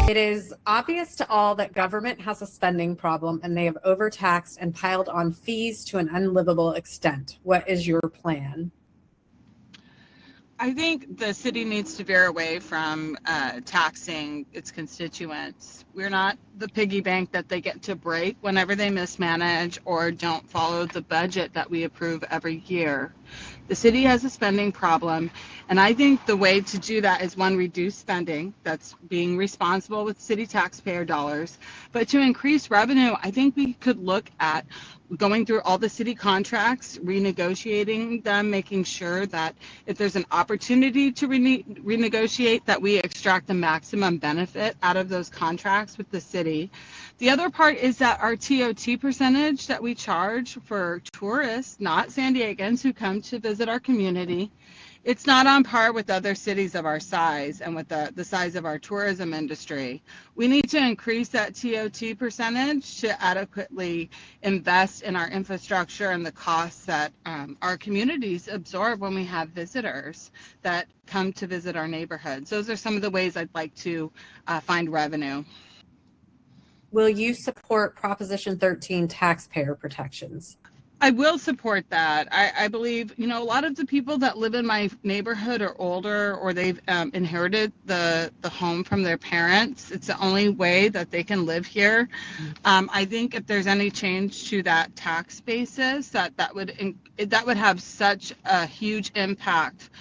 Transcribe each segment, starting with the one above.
It is obvious to all that government has a spending problem and they have overtaxed and piled on fees to an unlivable extent. What is your plan? I think the city needs to veer away from taxing its constituents. We're not the piggy bank that they get to break whenever they mismanage or don't follow the budget that we approve every year. The city has a spending problem, and I think the way to do that is one, reduce spending, that's being responsible with city taxpayer dollars. But to increase revenue, I think we could look at going through all the city contracts, renegotiating them, making sure that if there's an opportunity to renegotiate, that we extract the maximum benefit out of those contracts with the city. The other part is that our TOT percentage that we charge for tourists, not San Diegans who come to visit our community, it's not on par with other cities of our size and with the size of our tourism industry. We need to increase that TOT percentage to adequately invest in our infrastructure and the costs that our communities absorb when we have visitors that come to visit our neighborhoods. Those are some of the ways I'd like to find revenue. Will you support Proposition 13 taxpayer protections? I will support that. I believe, a lot of the people that live in my neighborhood are older, or they've inherited the home from their parents. It's the only way that they can live here. I think if there's any change to that tax basis, that would have such a huge impact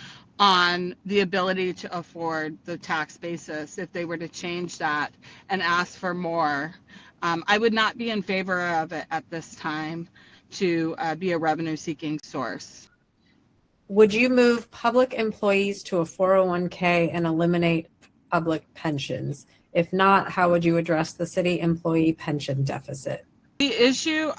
on the ability to afford the tax basis if they were to change that and ask for more. I would not be in favor of it at this time to be a revenue-seeking source. Would you move public employees to a 401k and eliminate public pensions? If not, how would you address the city employee pension deficit? The issue,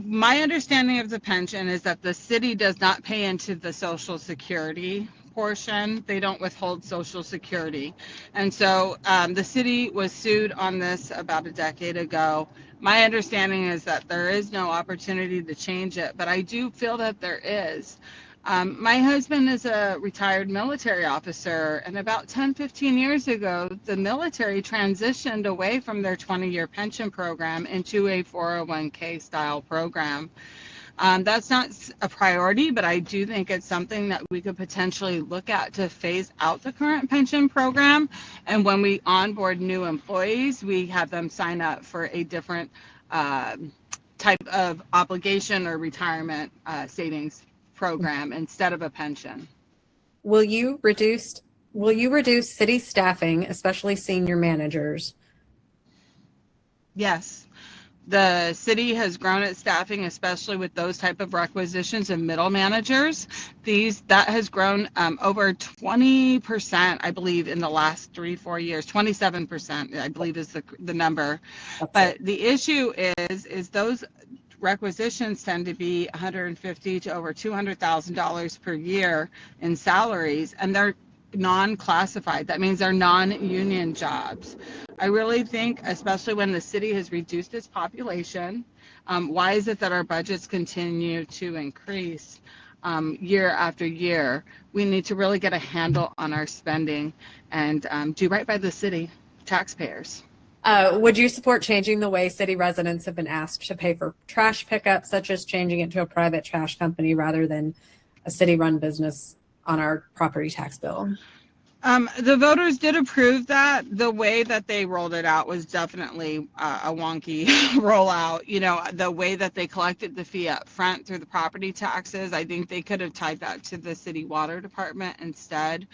my understanding of the pension is that the city does not pay into the Social Security portion. They don't withhold Social Security. And so the city was sued on this about a decade ago. My understanding is that there is no opportunity to change it, but I do feel that there is. My husband is a retired military officer, and about 10-15 years ago, the military transitioned away from their 20-year pension program into a 401k style program. That's not a priority, but I do think it's something that we could potentially look at to phase out the current pension program. And when we onboard new employees, we have them sign up for a different type of obligation or retirement savings program instead of a pension. Will you reduce city staffing, especially senior managers? Yes. The city has grown its staffing, especially with those type of requisitions of middle managers. That has grown over 20%, I believe, in the last 3-4 years. 27%, I believe, is the number. But the issue is those requisitions tend to be $150,000 to over $200,000 per year in salaries, and they're non-classified. That means they're non-union jobs. I really think, especially when the city has reduced its population, why is it that our budgets continue to increase year after year? We need to really get a handle on our spending and do right by the city taxpayers. Would you support changing the way city residents have been asked to pay for trash pickup, such as changing it to a private trash company rather than a city-run business on our property tax bill? The voters did approve that. The way that they rolled it out was definitely a wonky rollout. The way that they collected the fee up front through the property taxes, I think they could have tied that to the city water department instead.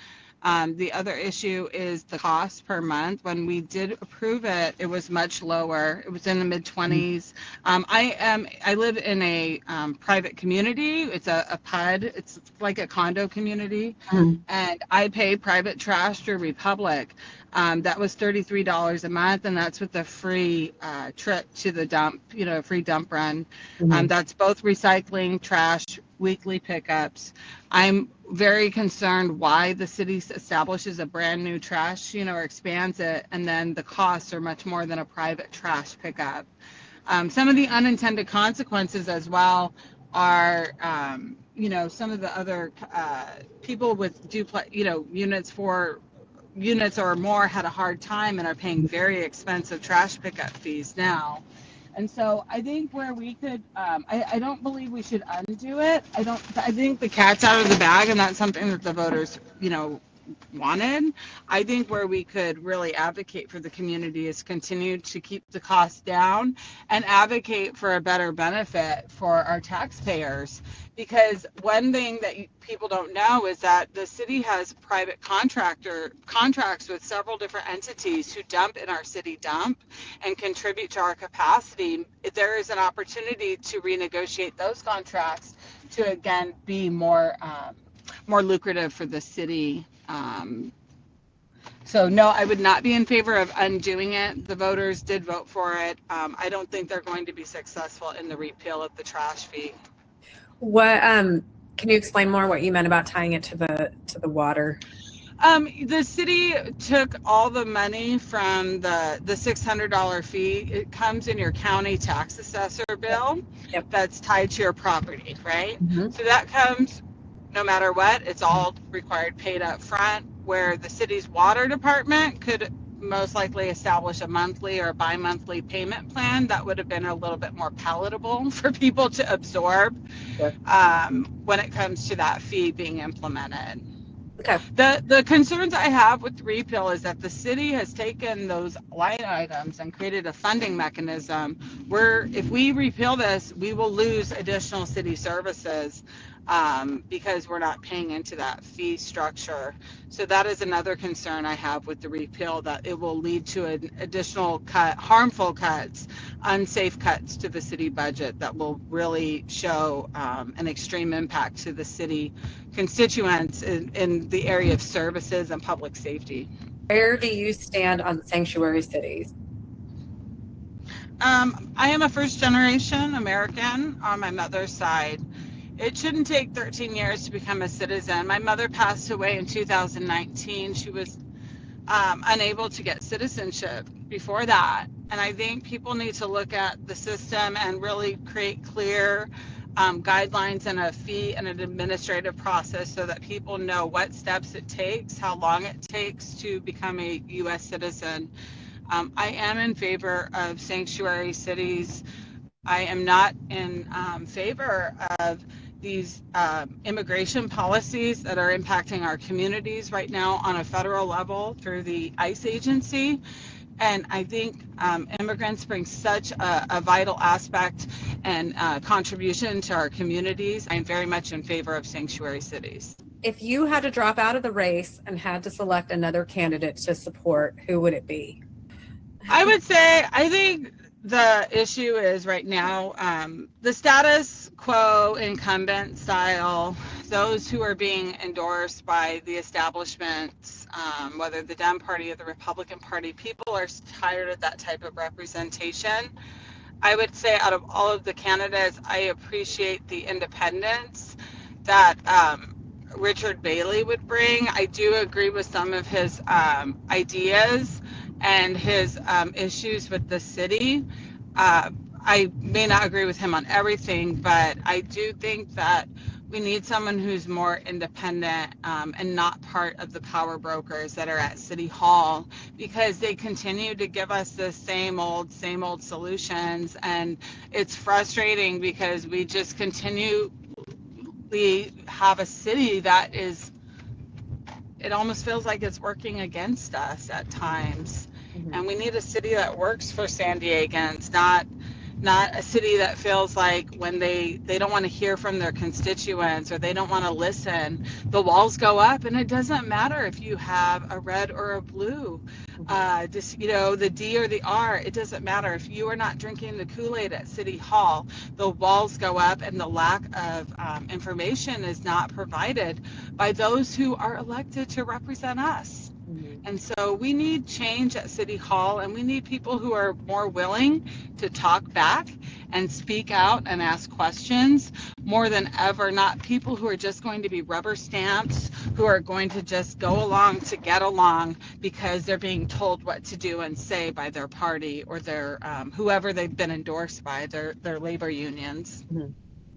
The other issue is the cost per month. When we did approve it, it was much lower. It was in the mid-20s. I live in a private community. It's a PUD. It's like a condo community, and I pay private trash through Republic. That was $33 a month, and that's with a free trip to the dump. A free dump run. That's both recycling, trash, weekly pickups. I'm very concerned why the city establishes a brand new trash, or expands it, and then the costs are much more than a private trash pickup. Some of the unintended consequences as well are, some of the other people with units for units or more had a hard time and are paying very expensive trash pickup fees now. And so I think where we could, I don't believe we should undo it. I think the cat's out of the bag, and that's something that the voters, wanted. I think where we could really advocate for the community is continue to keep the costs down and advocate for a better benefit for our taxpayers. Because one thing that people don't know is that the city has private contracts with several different entities who dump in our city dump and contribute to our capacity. There is an opportunity to renegotiate those contracts to again be more lucrative for the city. So no, I would not be in favor of undoing it. The voters did vote for it. I don't think they're going to be successful in the repeal of the trash fee. What can you explain more what you meant about tying it to the water? The city took all the money from the $600 fee. It comes in your county tax assessor bill. Yep. That's tied to your property, right? Mm-hmm. So that comes no matter what. It's all required paid up front, where the city's water department could most likely establish a monthly or bi-monthly payment plan that would have been a little bit more palatable for people to absorb. Sure. When it comes to that fee being implemented. Okay. The concerns I have with the repeal is that the city has taken those line items and created a funding mechanism where if we repeal this, we will lose additional city services because we're not paying into that fee structure. So that is another concern I have with the repeal, that it will lead to an additional harmful cuts, unsafe cuts to the city budget that will really show an extreme impact to the city constituents in the area of services and public safety. Where do you stand on sanctuary cities? I am a first generation American on my mother's side. It shouldn't take 13 years to become a citizen. My mother passed away in 2019. She was unable to get citizenship before that. And I think people need to look at the system and really create clear guidelines and a fee and an administrative process so that people know what steps it takes, how long it takes to become a U.S. citizen. I am in favor of sanctuary cities. I am not in favor of these immigration policies that are impacting our communities right now on a federal level through the ICE agency. And I think immigrants bring such a vital aspect and contribution to our communities. I'm very much in favor of sanctuary cities. If you had to drop out of the race and had to select another candidate to support, who would it be? I would say, I think the issue is right now the status quo incumbent style, those who are being endorsed by the establishments, whether the Dem Party or the Republican Party, people are tired of that type of representation. I would say out of all of the candidates, I appreciate the independence that Richard Bailey would bring. I do agree with some of his ideas and his issues with the city. I may not agree with him on everything, but I do think that we need someone who's more independent and not part of the power brokers that are at City Hall, because they continue to give us the same old solutions. And it's frustrating because we just continually have a city that is, it almost feels like it's working against us at times. Mm-hmm. And we need a city that works for San Diegans, not a city that feels like when they don't want to hear from their constituents or they don't want to listen, the walls go up. And it doesn't matter if you have a red or a blue, the D or the R, it doesn't matter. If you are not drinking the Kool-Aid at City Hall, the walls go up and the lack of information is not provided by those who are elected to represent us. And so we need change at City Hall, and we need people who are more willing to talk back and speak out and ask questions more than ever, not people who are just going to be rubber stamps, who are going to just go along to get along because they're being told what to do and say by their party or their whoever they've been endorsed by, their labor unions. Mm-hmm.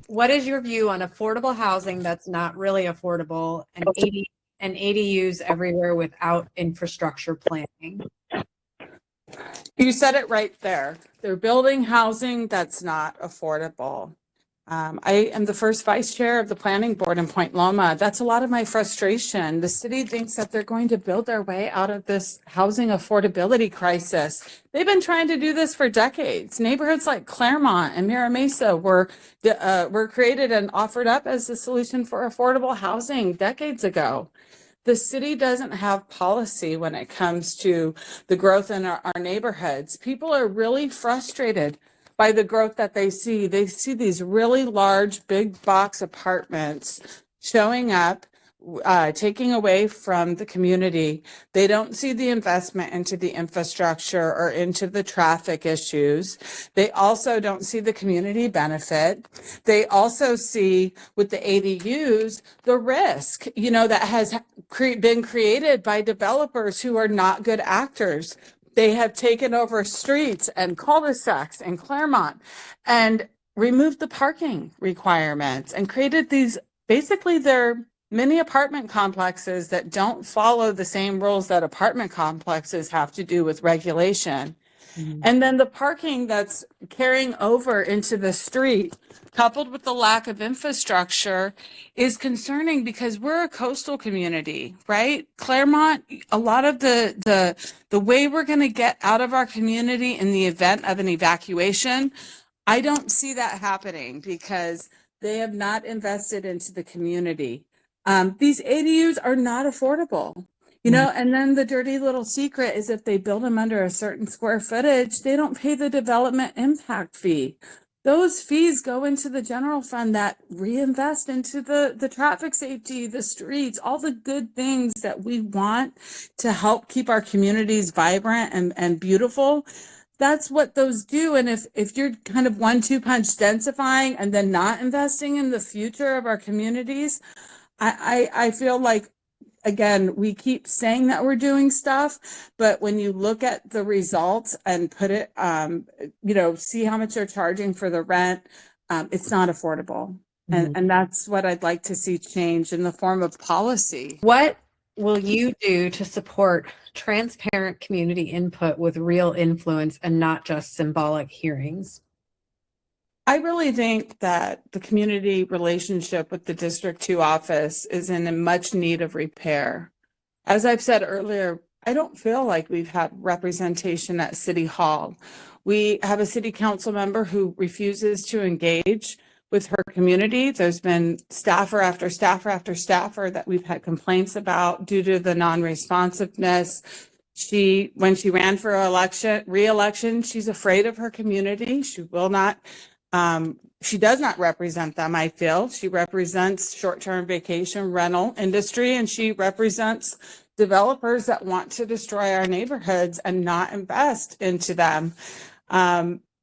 What is your view on affordable housing that's not really affordable and and ADUs everywhere without infrastructure planning. You said it right there. They're building housing that's not affordable. I am the first vice chair of the planning board in Point Loma. That's a lot of my frustration. The city thinks that they're going to build their way out of this housing affordability crisis. They've been trying to do this for decades. Neighborhoods like Clairemont and Mira Mesa were created and offered up as the solution for affordable housing decades ago. The city doesn't have policy when it comes to the growth in our neighborhoods. People are really frustrated by the growth that they see. They see these really large, big box apartments showing up, taking away from the community. They don't see the investment into the infrastructure or into the traffic issues. They also don't see the community benefit. They also see with the ADUs, the risk, that has been created by developers who are not good actors. They have taken over streets and cul-de-sacs in Clairemont and removed the parking requirements and created these, basically they're mini apartment complexes that don't follow the same rules that apartment complexes have to do with regulation. Mm-hmm. And then the parking that's carrying over into the street, coupled with the lack of infrastructure, is concerning because we're a coastal community, right? Clairemont, a lot of the way we're going to get out of our community in the event of an evacuation, I don't see that happening because they have not invested into the community. These ADUs are not affordable. And then the dirty little secret is if they build them under a certain square footage, they don't pay the development impact fee. Those fees go into the general fund that reinvest into the traffic safety, the streets, all the good things that we want to help keep our communities vibrant and beautiful. That's what those do. And if you're kind of 1-2 punch densifying and then not investing in the future of our communities, I feel like, again, we keep saying that we're doing stuff, but when you look at the results and put it, see how much they're charging for the rent, it's not affordable. Mm-hmm. And that's what I'd like to see change in the form of policy. What will you do to support transparent community input with real influence and not just symbolic hearings? I really think that the community relationship with the District 2 office is in much need of repair. As I've said earlier, I don't feel like we've had representation at City Hall. We have a city council member who refuses to engage with her community. There's been staffer after staffer after staffer that we've had complaints about due to the non-responsiveness. When she ran for re-election, she's afraid of her community. She will not. She does not represent them, I feel. She represents short-term vacation rental industry, and she represents developers that want to destroy our neighborhoods and not invest into them.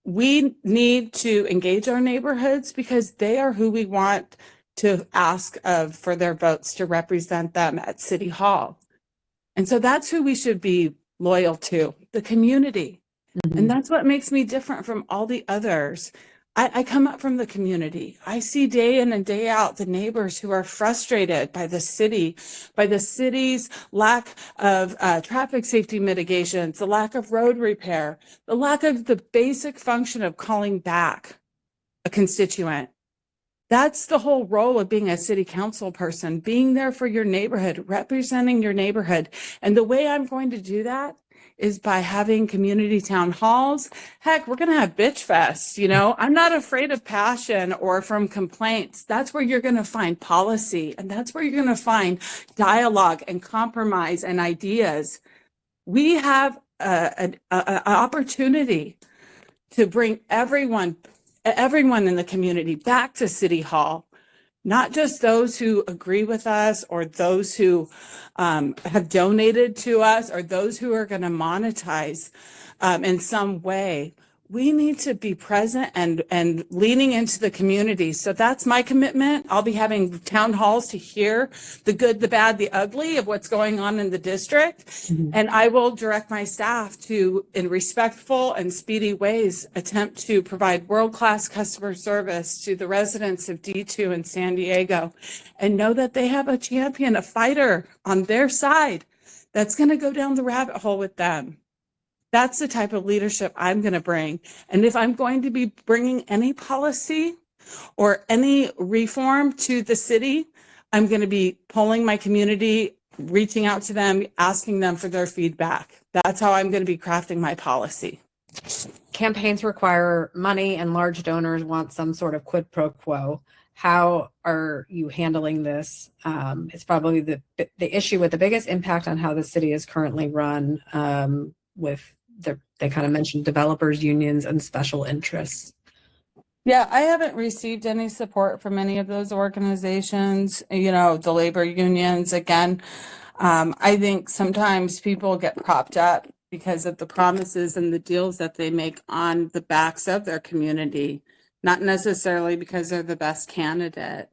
We need to engage our neighborhoods because they are who we want to ask of for their votes to represent them at City Hall. And so that's who we should be loyal to, the community. Mm-hmm. And that's what makes me different from all the others. I come up from the community. I see day in and day out the neighbors who are frustrated by the city, by the city's lack of traffic safety mitigations, the lack of road repair, the lack of the basic function of calling back a constituent. That's the whole role of being a city council person, being there for your neighborhood, representing your neighborhood. And the way I'm going to do that is by having community town halls. Heck, we're going to have bitch fests. I'm not afraid of passion or from complaints. That's where you're going to find policy. And that's where you're going to find dialogue and compromise and ideas. We have an opportunity to bring everyone in the community back to City Hall, not just those who agree with us or those who have donated to us or those who are going to monetize in some way. we need to be present and leaning into the community. So that's my commitment. I'll be having town halls to hear the good, the bad, the ugly of what's going on in the district. Mhm. And I will direct my staff to, in respectful and speedy ways, attempt to provide world-class customer service to the residents of D2 in San Diego, and know that they have a champion, a fighter on their side that's going to go down the rabbit hole with them. That's the type of leadership I'm going to bring. And if I'm going to be bringing any policy or any reform to the city, I'm going to be polling my community, reaching out to them, asking them for their feedback. That's how I'm going to be crafting my policy. Campaigns require money and large donors want some sort of quid pro quo. How are you handling this? It's probably the issue with the biggest impact on how the city is currently run, with they kind of mentioned developers, unions, and special interests. Yeah, I haven't received any support from any of those organizations, the labor unions. Again, I think sometimes people get propped up because of the promises and the deals that they make on the backs of their community, not necessarily because they're the best candidate.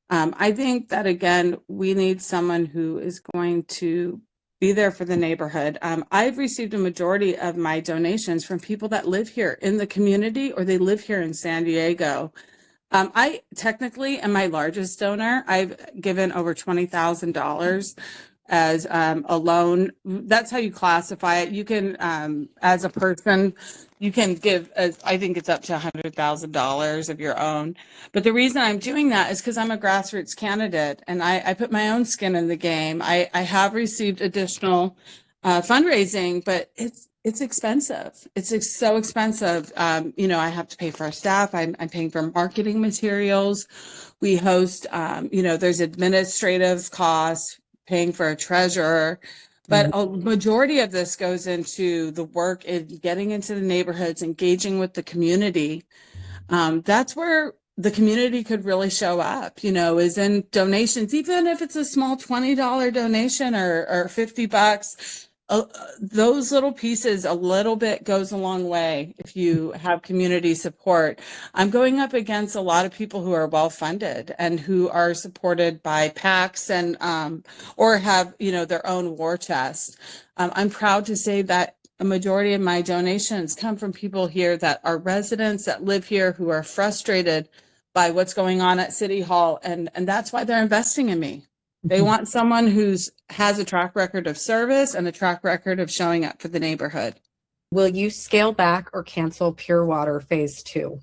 I think that, again, we need someone who is going to be there for the neighborhood. I've received a majority of my donations from people that live here in the community, or they live here in San Diego. I technically am my largest donor. I've given over $20,000 as a loan. That's how you classify it. You can, as a person, you can give, I think it's up to $100,000 of your own. But the reason I'm doing that is because I'm a grassroots candidate and I put my own skin in the game. I have received additional fundraising, but it's expensive. It's so expensive. I have to pay for our staff. I'm paying for marketing materials. We host, there's administrative costs, paying for a treasurer, but a majority of this goes into the work in getting into the neighborhoods, engaging with the community. That's where the community could really show up, is in donations, even if it's a small $20 donation or $50. Those little pieces, a little bit goes a long way if you have community support. I'm going up against a lot of people who are well-funded and who are supported by PACs and or have their own war chest. I'm proud to say that a majority of my donations come from people here that are residents that live here who are frustrated by what's going on at City Hall, and that's why they're investing in me. They want someone who's has a track record of service and a track record of showing up for the neighborhood. Will you scale back or cancel Pure Water Phase 2?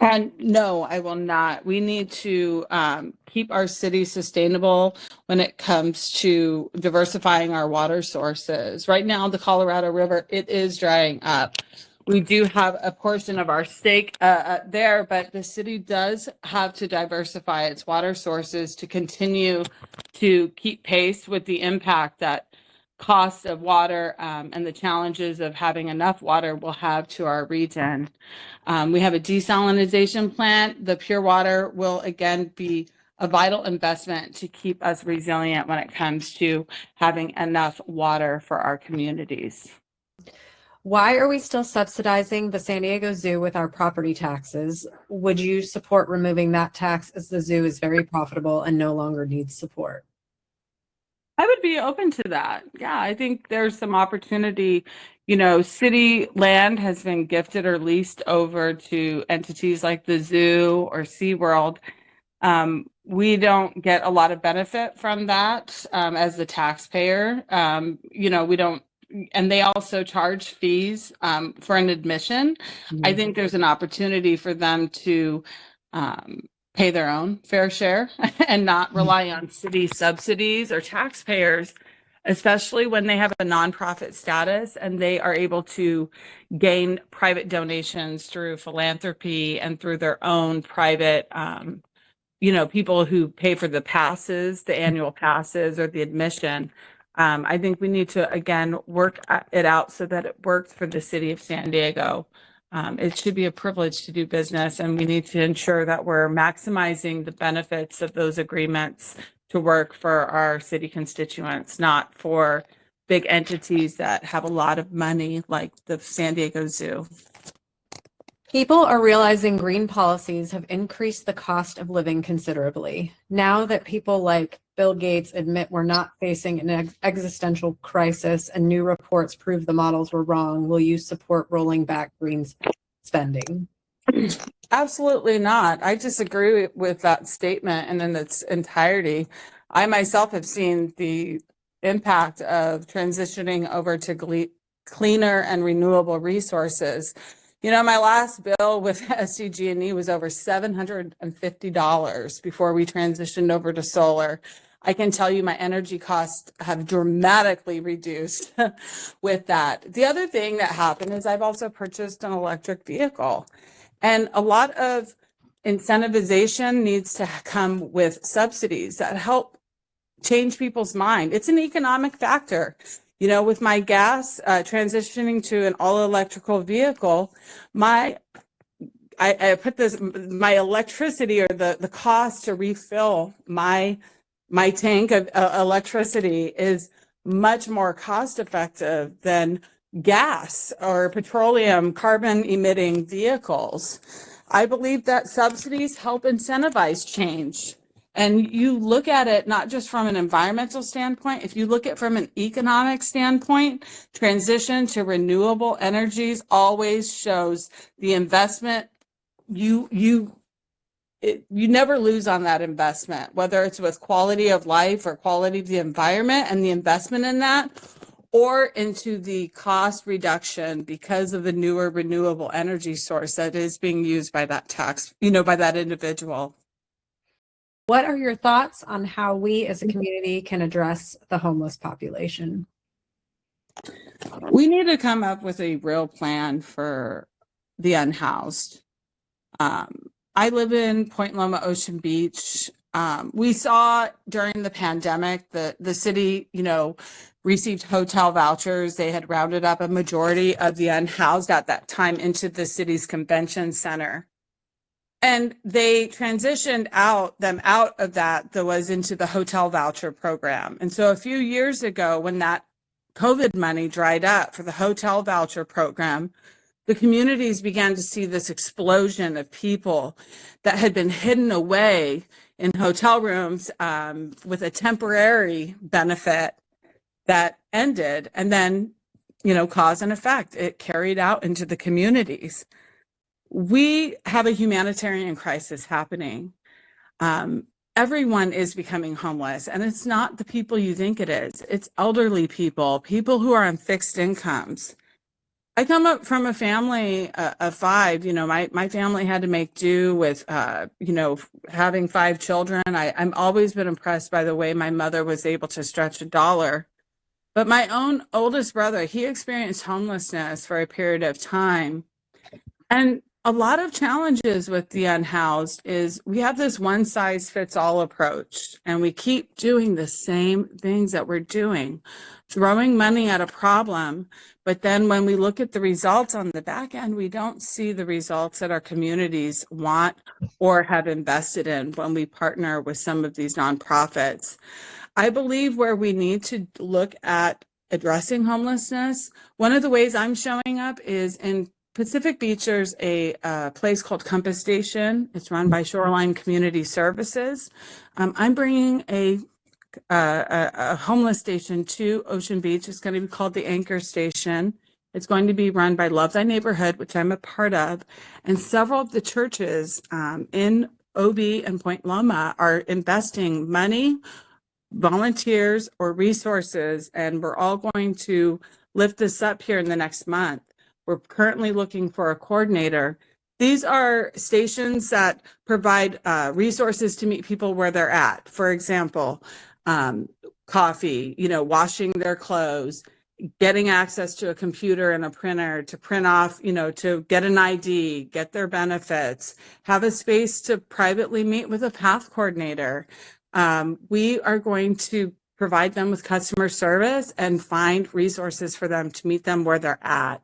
And no, I will not. We need to keep our city sustainable when it comes to diversifying our water sources. Right now, the Colorado River, it is drying up. We do have a portion of our stake there, but the city does have to diversify its water sources to continue to keep pace with the impact that cost of water and the challenges of having enough water will have to our region. We have a desalinization plant. The pure water will again be a vital investment to keep us resilient when it comes to having enough water for our communities. Why are we still subsidizing the San Diego Zoo with our property taxes? Would you support removing that tax, as the zoo is very profitable and no longer needs support? I would be open to that. Yeah, I think there's some opportunity. City land has been gifted or leased over to entities like the zoo or SeaWorld. We don't get a lot of benefit from that as the taxpayer. We don't. And they also charge fees for an admission. Mm-hmm. I think there's an opportunity for them to pay their own fair share and not rely on city subsidies or taxpayers, especially when they have a nonprofit status and they are able to gain private donations through philanthropy and through their own private people who pay for the passes, the annual passes or the admission. I think we need to, again, work it out so that it works for the city of San Diego. It should be a privilege to do business, and we need to ensure that we're maximizing the benefits of those agreements to work for our city constituents, not for big entities that have a lot of money, like the San Diego Zoo. People are realizing green policies have increased the cost of living considerably. Now that people like Bill Gates admit we're not facing an existential crisis and new reports prove the models were wrong, will you support rolling back green spending? Absolutely not. I disagree with that statement and in its entirety. I myself have seen the impact of transitioning over to cleaner and renewable resources. You know, my last bill with SDG&E was over $750 before we transitioned over to solar. I can tell you my energy costs have dramatically reduced with that. The other thing that happened is I've also purchased an electric vehicle. And a lot of incentivization needs to come with subsidies that help change people's mind. It's an economic factor. You know, with my gas transitioning to an all electrical vehicle, I put my electricity or the cost to refill my tank of electricity is much more cost effective than gas or petroleum carbon emitting vehicles. I believe that subsidies help incentivize change. And you look at it not just from an environmental standpoint, if you look at it from an economic standpoint, transition to renewable energies always shows the investment. You never lose on that investment, whether it's with quality of life or quality of the environment and the investment in that, or into the cost reduction because of the newer renewable energy source that is being used by that by that individual. What are your thoughts on how we as a community can address the homeless population? We need to come up with a real plan for the unhoused. I live in Point Loma, Ocean Beach. We saw during the pandemic that the city, received hotel vouchers. They had rounded up a majority of the unhoused at that time into the city's convention center. And they transitioned them out of that was into the hotel voucher program. And so a few years ago, when that COVID money dried up for the hotel voucher program, the communities began to see this explosion of people that had been hidden away in hotel rooms with a temporary benefit that ended, and then, cause and effect. It carried out into the communities. We have a humanitarian crisis happening. Everyone is becoming homeless, and it's not the people you think it is. It's elderly people who are on fixed incomes. I come up from a family of five. My family had to make do with, having 5 children. I'm always been impressed by the way my mother was able to stretch a dollar. But my own oldest brother, he experienced homelessness for a period of time. And a lot of challenges with the unhoused is we have this one size fits all approach, and we keep doing the same things that we're doing, throwing money at a problem. But then when we look at the results on the back end, we don't see the results that our communities want or have invested in when we partner with some of these nonprofits. I believe where we need to look at addressing homelessness, one of the ways I'm showing up is in Pacific Beach. There's a place called Compass Station. It's run by Shoreline Community Services. I'm bringing a homeless station to Ocean Beach. It's going to be called the Anchor Station. It's going to be run by Love Thy Neighborhood, which I'm a part of. And several of the churches in OB and Point Loma are investing money, volunteers, or resources, and we're all going to lift this up here in the next month. We're currently looking for a coordinator. These are stations that provide resources to meet people where they're at. For example, coffee, washing their clothes, getting access to a computer and a printer to print off, to get an ID, get their benefits, have a space to privately meet with a path coordinator. We are going to provide them with customer service and find resources for them to meet them where they're at.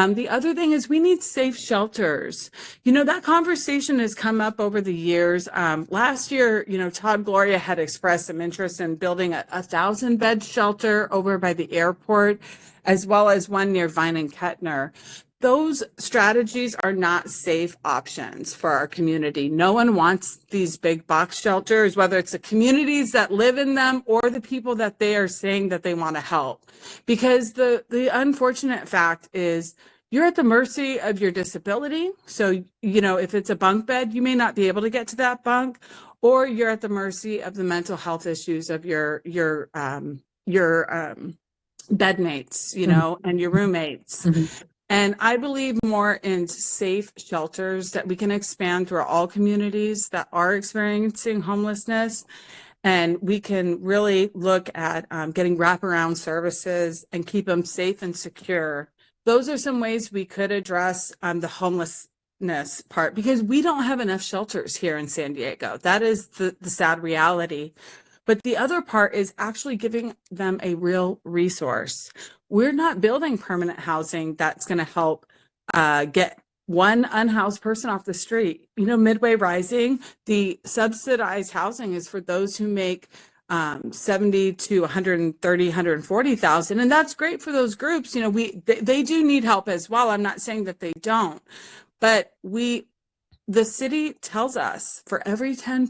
The other thing is we need safe shelters. You know, that conversation has come up over the years. Last year, you know, Todd Gloria had expressed some interest in building a 1,000-bed shelter over by the airport, as well as one near Vine and Kettner. Those strategies are not safe options for our community. No one wants these big box shelters, whether it's the communities that live in them or the people that they are saying that they want to help. Because the unfortunate fact is you're at the mercy of your disability. So, you know, if it's a bunk bed, you may not be able to get to that bunk, or you're at the mercy of the mental health issues of your bedmates, you know, and your roommates. And I believe more in safe shelters that we can expand through all communities that are experiencing homelessness. And we can really look at getting wraparound services and keep them safe and secure. Those are some ways we could address the homelessness part, because we don't have enough shelters here in San Diego. That is the sad reality. But the other part is actually giving them a real resource. We're not building permanent housing that's going to help get one unhoused person off the street. You know, Midway Rising, the subsidized housing is for those who make 70 to 130, 140,000. And that's great for those groups. You know, they do need help as well. I'm not saying that they don't, but the city tells us for every 10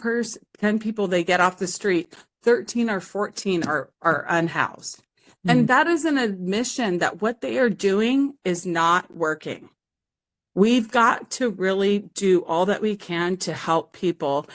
people they get off the street, 13 or 14 are unhoused. And that is an admission that what they are doing is not working. We've got to really do all that we can to help people.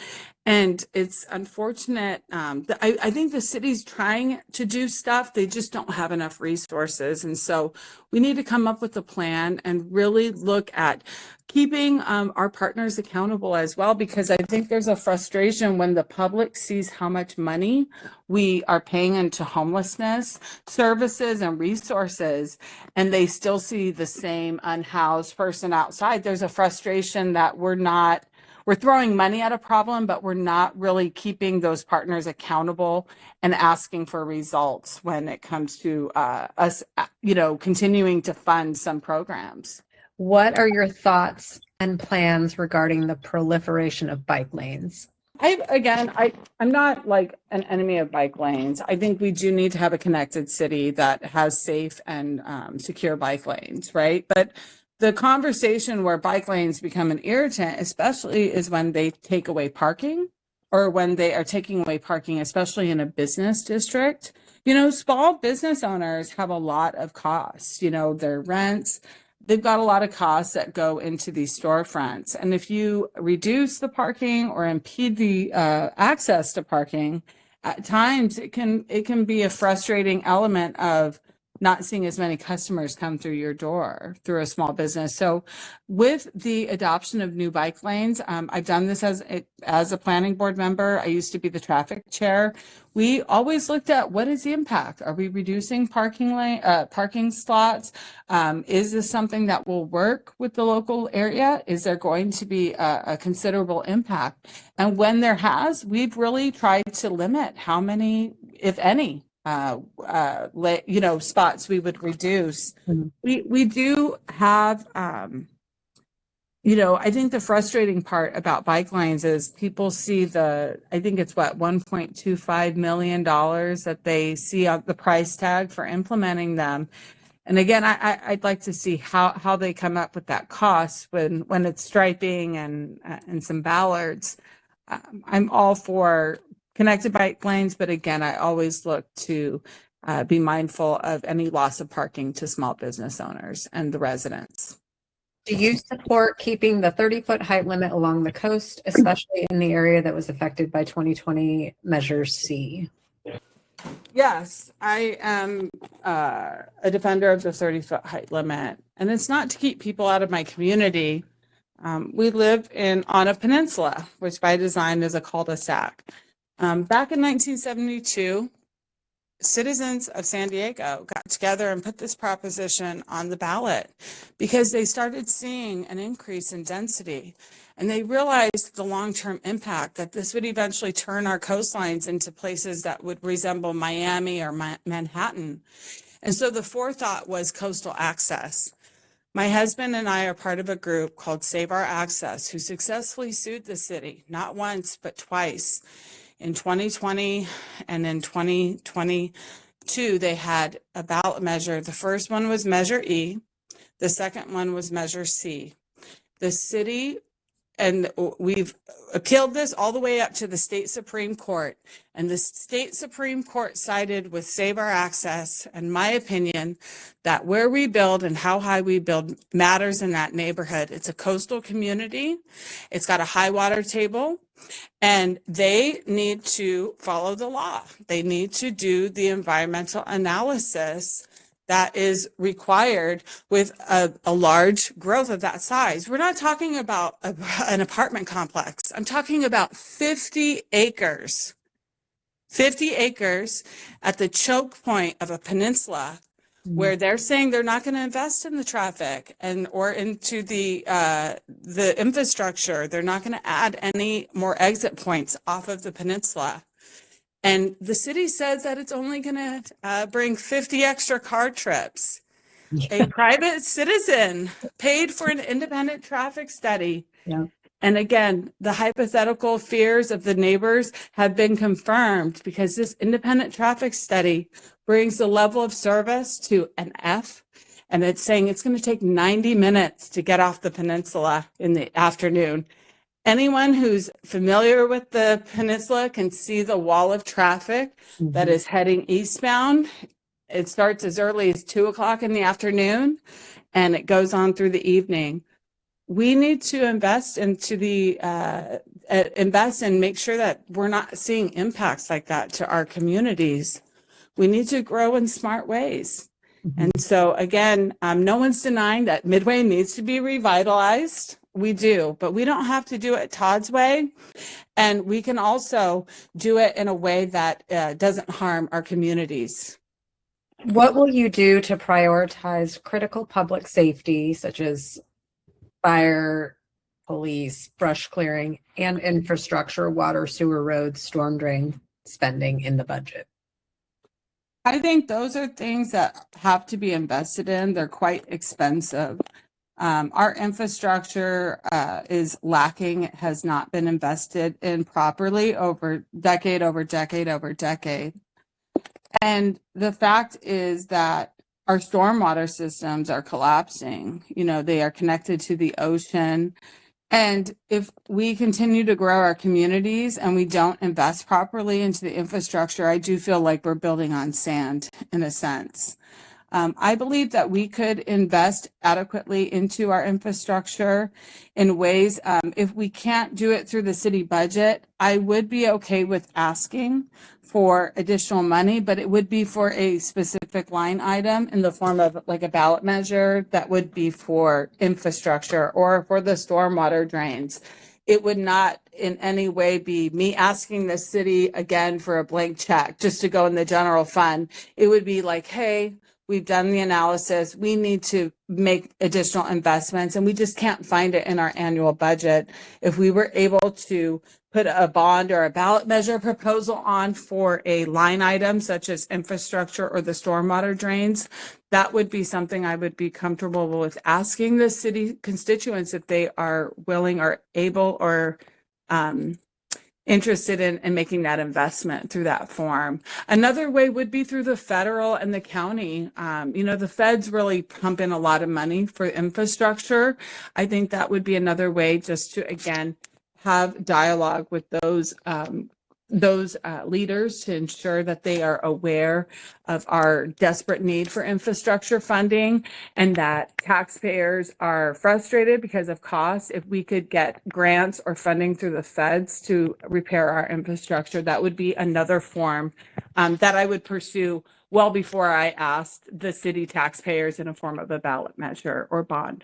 And it's unfortunate. I think the city's trying to do stuff. They just don't have enough resources. And so we need to come up with a plan and really look at keeping our partners accountable as well, because I think there's a frustration when the public sees how much money we are paying into homelessness services and resources, and they still see the same unhoused person outside. There's a frustration that we're throwing money at a problem, but we're not really keeping those partners accountable and asking for results when it comes to us, you know, continuing to fund some programs. What are your thoughts and plans regarding the proliferation of bike lanes? I'm not like an enemy of bike lanes. I think we do need to have a connected city that has safe and secure bike lanes, right? But the conversation where bike lanes become an irritant, especially, is when they take away parking, or when they are taking away parking, especially in a business district. You know, small business owners have a lot of costs, you know, their rents. They've got a lot of costs that go into these storefronts. And if you reduce the parking or impede the access to parking, at times it can be a frustrating element of not seeing as many customers come through your door through a small business. So with the adoption of new bike lanes, I've done this as a planning board member. I used to be the traffic chair. We always looked at what is the impact. Are we reducing parking slots? Is this something that will work with the local area? Is there going to be a considerable impact? And when there has, we've really tried to limit how many, if any, spots we would reduce. We do have, I think the frustrating part about bike lanes is people see I think it's $1.25 million that they see on the price tag for implementing them. And again, I'd like to see how they come up with that cost when it's striping and some ballards. I'm all for connected bike lanes, but again, I always look to be mindful of any loss of parking to small business owners and the residents. Do you support keeping the 30-foot height limit along the coast, especially in the area that was affected by 2020 Measure C? Yes, I am a defender of the 30-foot height limit, and it's not to keep people out of my community. We live on a peninsula, which by design is a cul-de-sac. Back in 1972, citizens of San Diego got together and put this proposition on the ballot because they started seeing an increase in density, and they realized the long-term impact that this would eventually turn our coastlines into places that would resemble Miami or Manhattan. And so the forethought was coastal access. My husband and I are part of a group called Save Our Access, who successfully sued the city, not once, but twice. In 2020 and in 2022, they had a ballot measure. The first one was Measure E. The second one was Measure C. The city, and we've appealed this all the way up to the state Supreme Court. And the state Supreme Court sided with Save Our Access, in my opinion, that where we build and how high we build matters in that neighborhood. It's a coastal community. It's got a high water table, and they need to follow the law. They need to do the environmental analysis that is required with a large growth of that size. We're not talking about an apartment complex. I'm talking about 50 acres. 50 acres at the choke point of a peninsula where they're saying they're not going to invest in the traffic and or into the infrastructure. They're not going to add any more exit points off of the peninsula. And the city says that it's only going to bring 50 extra car trips. A private citizen paid for an independent traffic study. Yeah. And again, the hypothetical fears of the neighbors have been confirmed because this independent traffic study brings the level of service to an F. And it's saying it's going to take 90 minutes to get off the peninsula in the afternoon. Anyone who's familiar with the peninsula can see the wall of traffic that is heading eastbound. It starts as early as 2 o'clock in the afternoon and it goes on through the evening. We need to invest into invest and make sure that we're not seeing impacts like that to our communities. We need to grow in smart ways. And so again, no one's denying that Midway needs to be revitalized. We do, but we don't have to do it Todd's way. And we can also do it in a way that doesn't harm our communities. What will you do to prioritize critical public safety, such as fire, police, brush clearing, and infrastructure, water, sewer, roads, storm drain spending in the budget? I think those are things that have to be invested in. They're quite expensive. Our infrastructure is lacking. It has not been invested in properly over decade. And the fact is that our stormwater systems are collapsing. You know, they are connected to the ocean. And if we continue to grow our communities and we don't invest properly into the infrastructure, I do feel like we're building on sand in a sense. I believe that we could invest adequately into our infrastructure in ways, if we can't do it through the city budget, I would be okay with asking for additional money, but it would be for a specific line item in the form of like a ballot measure that would be for infrastructure or for the stormwater drains. It would not in any way be me asking the city again for a blank check just to go in the general fund. It would be like, hey, we've done the analysis. We need to make additional investments and we just can't find it in our annual budget. If we were able to put a bond or a ballot measure proposal on for a line item such as infrastructure or the stormwater drains, that would be something I would be comfortable with asking the city constituents if they are willing or able or interested in making that investment through that form. Another way would be through the federal and the county. You know, the feds really pump in a lot of money for infrastructure. I think that would be another way just to, again, have dialogue with those leaders to ensure that they are aware of our desperate need for infrastructure funding and that taxpayers are frustrated because of costs. If we could get grants or funding through the feds to repair our infrastructure, that would be another form that I would pursue well before I asked the city taxpayers in a form of a ballot measure or bond.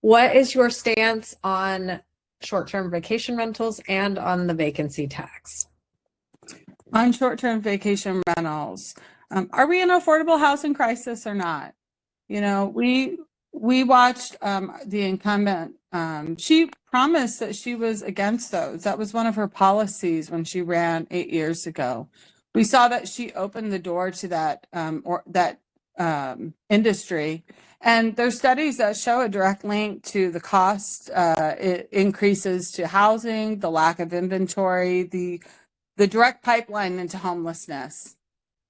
What is your stance on short-term vacation rentals and on the vacancy tax? On short-term vacation rentals, are we in an affordable housing crisis or not? You know, we watched the incumbent. She promised that she was against those. That was one of her policies when she ran 8 years ago. We saw that she opened the door to that industry, And there's studies that show a direct link to the cost increases to housing, the lack of inventory, the direct pipeline into homelessness.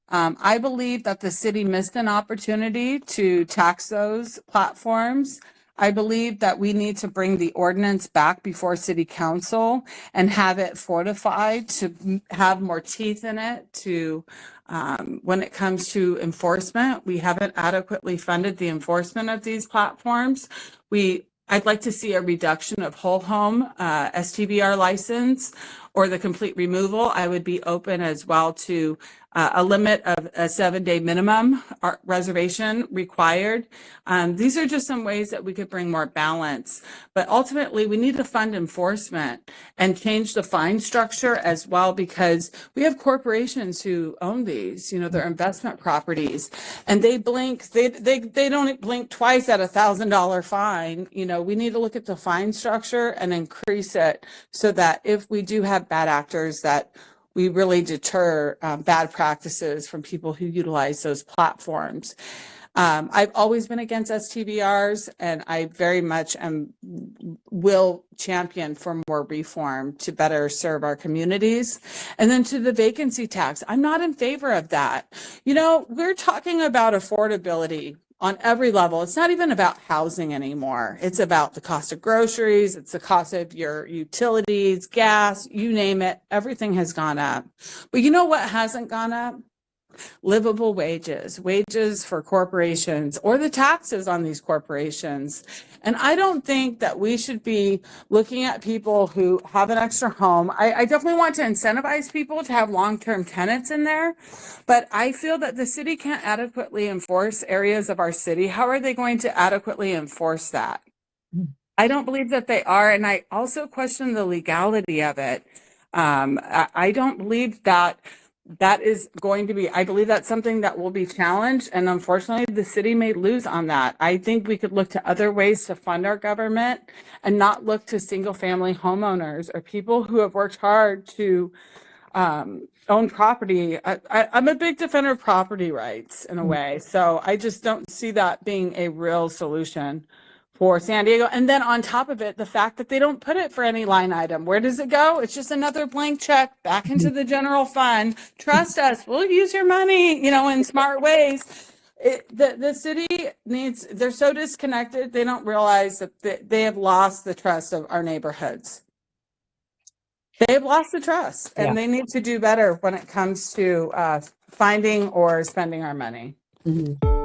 I believe that the city missed an opportunity to tax those platforms. I believe that we need to bring the ordinance back before city council and have it fortified to have more teeth in it to when it comes to enforcement. We haven't adequately funded the enforcement of these platforms. I'd like to see a reduction of whole home STBR license or the complete removal. I would be open as well to a limit of a 7-day minimum reservation required. These are just some ways that we could bring more balance. But ultimately, we need to fund enforcement and change the fine structure as well, because we have corporations who own these, you know, they're investment properties, and they don't blink twice at $1,000 fine. You know, we need to look at the fine structure and increase it so that if we do have bad actors, that we really deter bad practices from people who utilize those platforms. I've always been against STBRs, and I very much will champion for more reform to better serve our communities. And then to the vacancy tax, I'm not in favor of that. You know, we're talking about affordability on every level. It's not even about housing anymore. It's about the cost of groceries. It's the cost of your utilities, gas, you name it. Everything has gone up. But you know what hasn't gone up? Livable wages for corporations, or the taxes on these corporations. And I don't think that we should be looking at people who have an extra home. I definitely want to incentivize people to have long-term tenants in there, but I feel that the city can't adequately enforce areas of our city. How are they going to adequately enforce that? I don't believe that they are, and I also question the legality of it. I don't believe that is going to be, I believe that's something that will be challenged, and unfortunately the city may lose on that. I think we could look to other ways to fund our government and not look to single family homeowners or people who have worked hard to own property. I'm a big defender of property rights in a way, so I just don't see that being a real solution for San Diego. And then on top of it, the fact that they don't put it for any line item. Where does it go? It's just another blank check back into the general fund. Trust us, we'll use your money, you know, in smart ways. The city needs, they're so disconnected, they don't realize that they have lost the trust of our neighborhoods. They have lost the trust, and they need to do better when it comes to finding or spending our money. Mm-hmm.